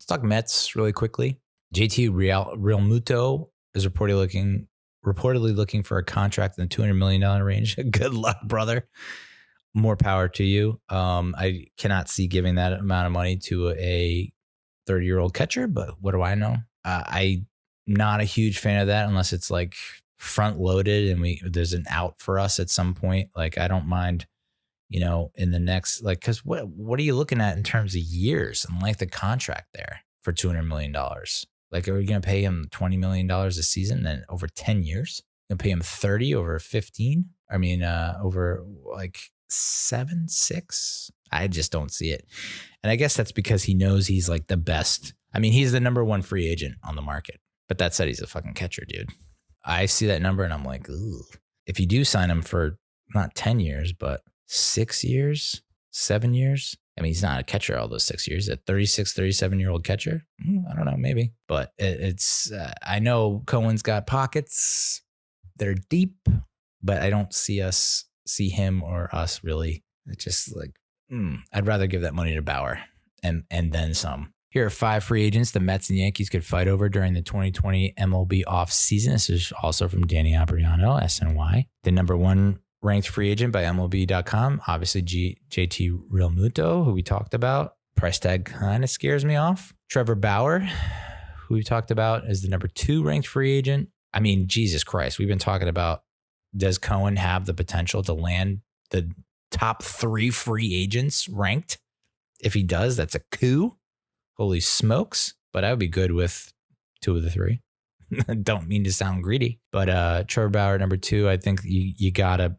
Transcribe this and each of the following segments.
Let's talk Mets really quickly. JT Realmuto is reportedly looking for a contract in the $200 million range. Good luck, brother. More power to you. I cannot see giving that amount of money to a 30-year-old catcher, but what do I know? I'm not a huge fan of that unless it's like front loaded and there's an out for us at some point. Like I don't mind, in the next, like, because what are you looking at in terms of years and like the contract there for $200 million? Like, are we going to pay him $20 million a season and over 10 years? Going to pay him 30 over 15? I mean, over like 7, 6? I just don't see it. And I guess that's because he knows he's like the best. I mean, he's the number one free agent on the market. But that said, he's a fucking catcher, dude. I see that number and I'm like, ooh. If you do sign him for not 10 years, but 6 years, 7 years. I mean, he's not a catcher all those 6 years. A 36, 37-year-old catcher? I don't know, maybe. But it's, I know Cohen's got pockets that are deep, but I don't see him or us really. It's just like, I'd rather give that money to Bauer and then some. Here are 5 free agents the Mets and Yankees could fight over during the 2020 MLB offseason. This is also from Danny Abriano, SNY. The number 1 ranked free agent by MLB.com, obviously JT Realmuto, who we talked about. Price tag kind of scares me off. Trevor Bauer, who we talked about, is the number 2 ranked free agent. I mean, Jesus Christ, we've been talking about, does Cohen have the potential to land the top 3 free agents ranked? If he does, that's a coup. Holy smokes. But I would be good with 2 of the 3. Don't mean to sound greedy, but Trevor Bauer, number 2, I think you gotta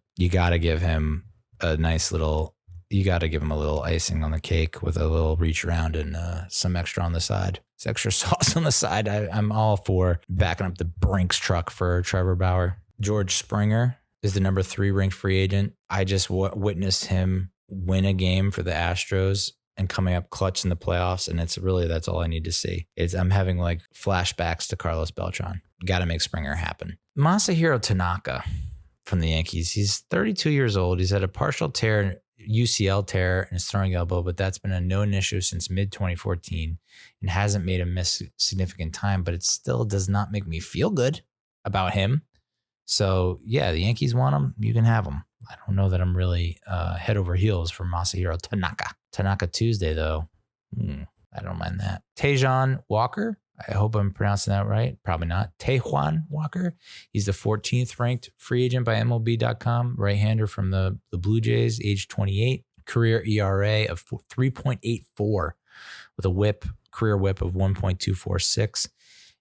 give him a nice little, you gotta give him a little icing on the cake with a little reach around and some extra on the side. It's extra sauce on the side. I'm all for backing up the Brinks truck for Trevor Bauer. George Springer is the number 3 ranked free agent. I just witnessed him win a game for the Astros and coming up clutch in the playoffs. And that's all I need to see. I'm having like flashbacks to Carlos Beltran. Got to make Springer happen. Masahiro Tanaka from the Yankees. He's 32 years old. He's had a partial UCL tear in his throwing elbow, but that's been a known issue since mid-2014 and hasn't made him miss significant time, but it still does not make me feel good about him. So yeah, the Yankees want him. You can have him. I don't know that I'm really head over heels for Masahiro Tanaka. Tanaka Tuesday, though. I don't mind that. Taijon Walker. I hope I'm pronouncing that right. Probably not. Taijuan Walker. He's the 14th ranked free agent by MLB.com. Right-hander from the Blue Jays, age 28. Career ERA of 3.84 with a career whip of 1.246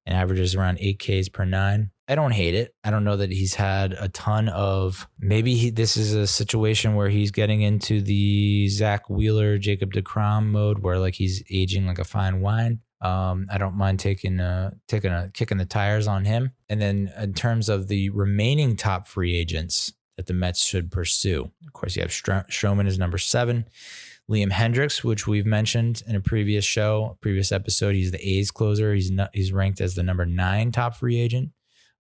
and averages around 8 Ks per 9. I don't hate it. I don't know that he's had a ton of, this is a situation where he's getting into the Zach Wheeler, Jacob deGrom mode where like he's aging like a fine wine. I don't mind kicking the tires on him. And then in terms of the remaining top free agents that the Mets should pursue, of course, you have Stroman is number 7. Liam Hendriks, which we've mentioned in a previous episode, he's the A's closer. He's ranked as the number 9 top free agent.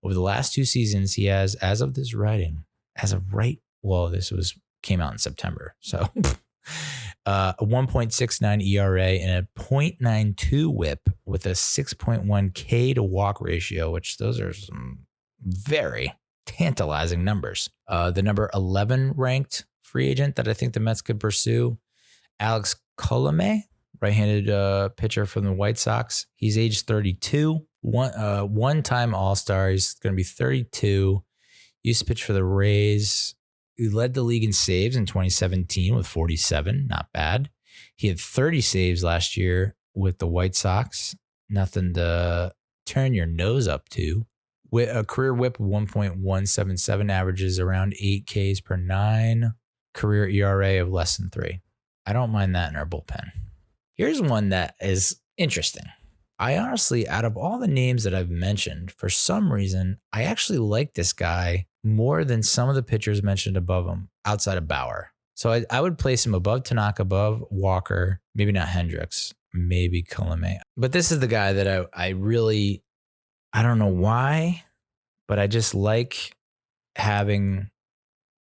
Over the last 2 seasons, he has, as of this writing, came out in September. So a 1.69 ERA and a 0.92 whip with a 6.1 K to walk ratio, which those are some very tantalizing numbers. The number 11 ranked free agent that I think the Mets could pursue, Alex Colemay, right-handed pitcher from the White Sox. He's age 32. One-time All-Star. He's going to be 32. Used to pitch for the Rays. He led the league in saves in 2017 with 47. Not bad. He had 30 saves last year with the White Sox. Nothing to turn your nose up to. With a career whip of 1.177, averages around 8 Ks per 9. Career ERA of less than 3. I don't mind that in our bullpen. Here's one that is interesting. I honestly, out of all the names that I've mentioned, for some reason, I actually like this guy more than some of the pitchers mentioned above him outside of Bauer. So I would place him above Tanaka, above Walker, maybe not Hendricks, maybe Colomé. But this is the guy that I really, I don't know why, but I just like having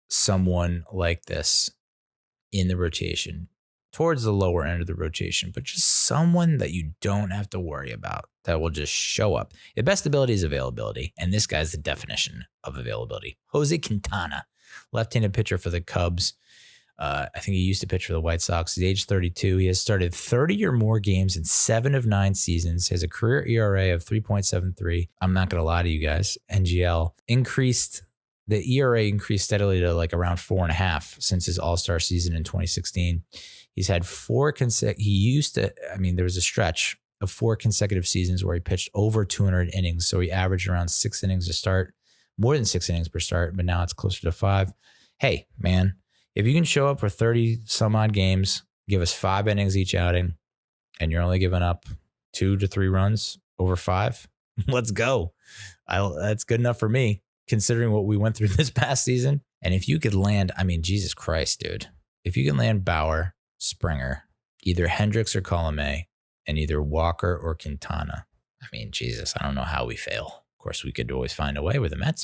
someone like this in the rotation towards the lower end of the rotation, but just someone that you don't have to worry about that will just show up. The best ability is availability, and this guy's the definition of availability. José Quintana, left-handed pitcher for the Cubs. I think he used to pitch for the White Sox. He's age 32. He has started 30 or more games in 7 of 9 seasons. He has a career ERA of 3.73. I'm not going to lie to you guys. NGL increased. The ERA increased steadily to like around 4.5 since his All-Star season in 2016. He's had there was a stretch of 4 consecutive seasons where he pitched over 200 innings. So he averaged around 6 innings to start, more than 6 innings per start, but now it's closer to 5. Hey, man, if you can show up for 30 some odd games, give us 5 innings each outing, and you're only giving up 2 to 3 runs over 5, let's go. That's good enough for me, considering what we went through this past season. And if you could land, Jesus Christ, dude, if you can land Bauer, Springer, either Hendricks or Colomé, and either Walker or Quintana, Jesus, I don't know how we fail. Of course, we could always find a way with the Mets,